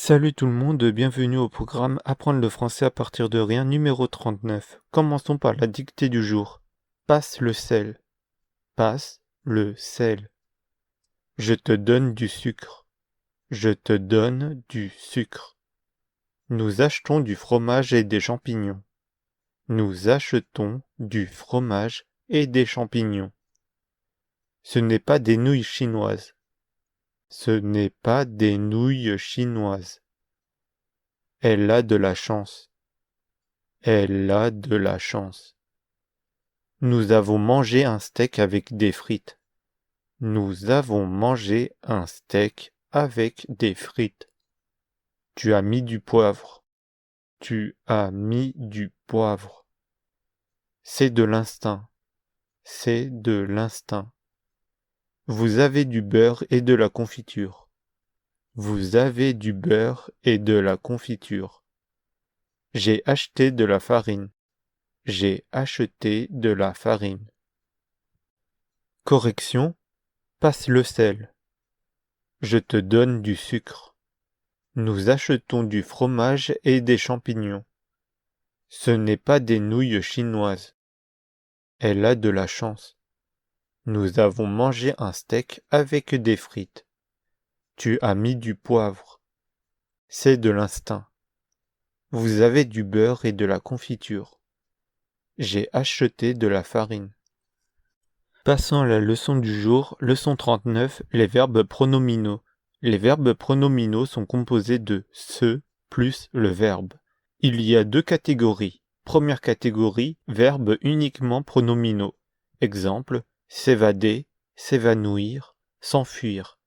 Salut tout le monde, bienvenue au programme Apprendre le français à partir de rien numéro 39. Commençons par la dictée du jour. Passe le sel. Passe le sel. Je te donne du sucre. Je te donne du sucre. Nous achetons du fromage et des champignons. Nous achetons du fromage et des champignons. Ce n'est pas des nouilles chinoises. Ce n'est pas des nouilles chinoises. Elle a de la chance. Elle a de la chance. Nous avons mangé un steak avec des frites. Nous avons mangé un steak avec des frites. Tu as mis du poivre. Tu as mis du poivre. C'est de l'instinct. C'est de l'instinct. Vous avez du beurre et de la confiture. Vous avez du beurre et de la confiture. J'ai acheté de la farine. J'ai acheté de la farine. Correction. Passe le sel. Je te donne du sucre. Nous achetons du fromage et des champignons. Ce n'est pas des nouilles chinoises. Elle a de la chance. Nous avons mangé un steak avec des frites. Tu as mis du poivre. C'est de l'instinct. Vous avez du beurre et de la confiture. J'ai acheté de la farine. Passons à la leçon du jour, leçon 39, les verbes pronominaux. Les verbes pronominaux sont composés de « ce » plus le verbe. Il y a deux catégories. Première catégorie, verbes uniquement pronominaux. Exemple, s'évader, s'évanouir, s'enfuir.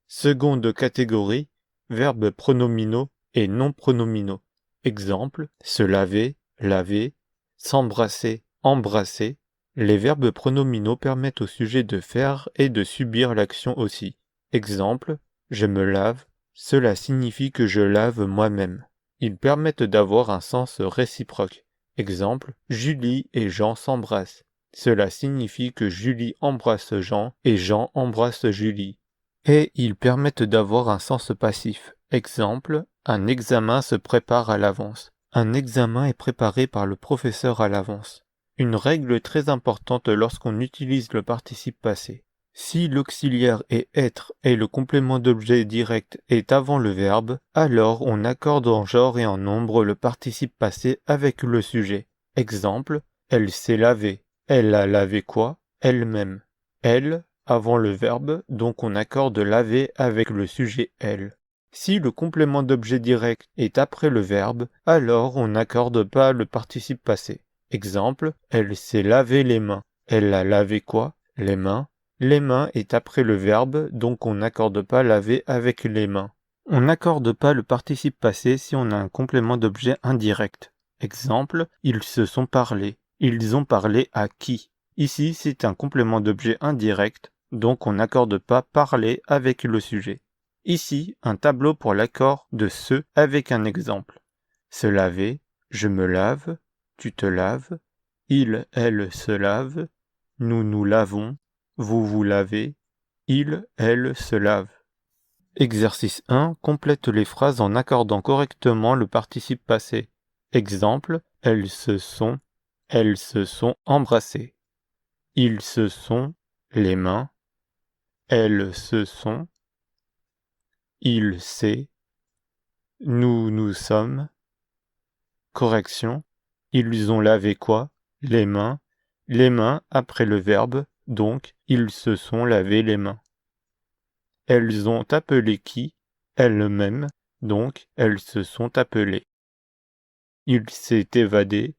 Seconde catégorie, verbes pronominaux et non pronominaux. Exemple, se laver, laver, s'embrasser, embrasser. Les verbes pronominaux permettent au sujet de faire et de subir l'action aussi. Exemple, je me lave, cela signifie que je lave moi-même. Ils permettent d'avoir un sens réciproque. Exemple, Julie et Jean s'embrassent. Cela signifie que Julie embrasse Jean et Jean embrasse Julie. Et ils permettent d'avoir un sens passif. Exemple, un examen se prépare à l'avance. Un examen est préparé par le professeur à l'avance. Une règle très importante lorsqu'on utilise le participe passé. Si l'auxiliaire est être et le complément d'objet direct est avant le verbe, alors on accorde en genre et en nombre le participe passé avec le sujet. Exemple, elle s'est lavée. Elle a lavé quoi? Elle-même. Elle, avant le verbe, donc on accorde laver avec le sujet elle. Si le complément d'objet direct est après le verbe, alors on n'accorde pas le participe passé. Exemple, elle s'est lavé les mains. Elle a lavé quoi? Les mains. Les mains est après le verbe, donc on n'accorde pas laver avec les mains. On n'accorde pas le participe passé si on a un complément d'objet indirect. Exemple, ils se sont parlé. Ils ont parlé à qui? Ici, c'est un complément d'objet indirect, donc on n'accorde pas parler avec le sujet. Ici, un tableau pour l'accord de ce avec un exemple. Se laver, je me lave, tu te laves, il, elle se lave, nous nous lavons, vous vous lavez, il, elle se lave. Exercice 1. Complète les phrases en accordant correctement le participe passé. Exemple, elles se sont embrassées. Ils se sont les mains. Elles se sont. Il s'est. Nous nous sommes. Correction. Ils ont lavé quoi? Les mains. Les mains après le verbe, donc ils se sont lavé les mains. Elles ont appelé qui? Elles-mêmes, donc elles se sont appelées. Il s'est évadé.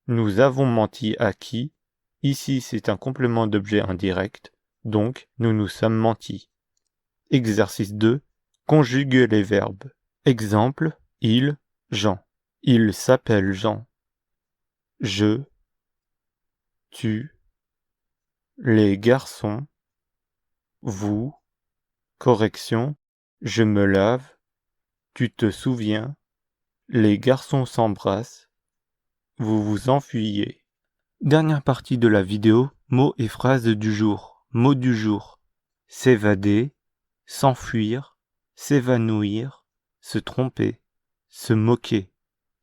Nous avons menti à qui? Ici c'est un complément d'objet indirect, donc nous nous sommes mentis. Exercice 2. Conjugue les verbes. Exemple, il, Jean. Il s'appelle Jean. Je, tu, les garçons, vous, correction, je me lave, tu te souviens, les garçons s'embrassent, vous vous enfuyez. Dernière partie de la vidéo, mots et phrases du jour. Mots du jour. S'évader, s'enfuir, s'évanouir, se tromper, se moquer,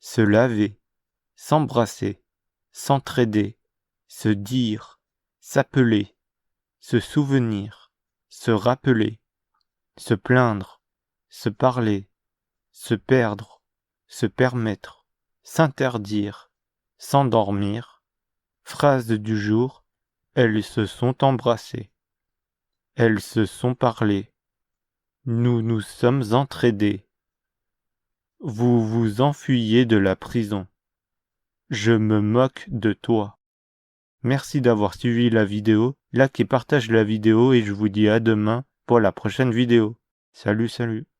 se laver, s'embrasser, s'entraider, se dire, s'appeler, se souvenir, se rappeler, se plaindre, se parler, se perdre, se permettre, s'interdire, s'endormir. Phrase du jour, elles se sont embrassées. Elles se sont parlé. Nous nous sommes entraidés. Vous vous enfuyez de la prison. Je me moque de toi. Merci d'avoir suivi la vidéo. Like et partage la vidéo et je vous dis à demain pour la prochaine vidéo. Salut, salut.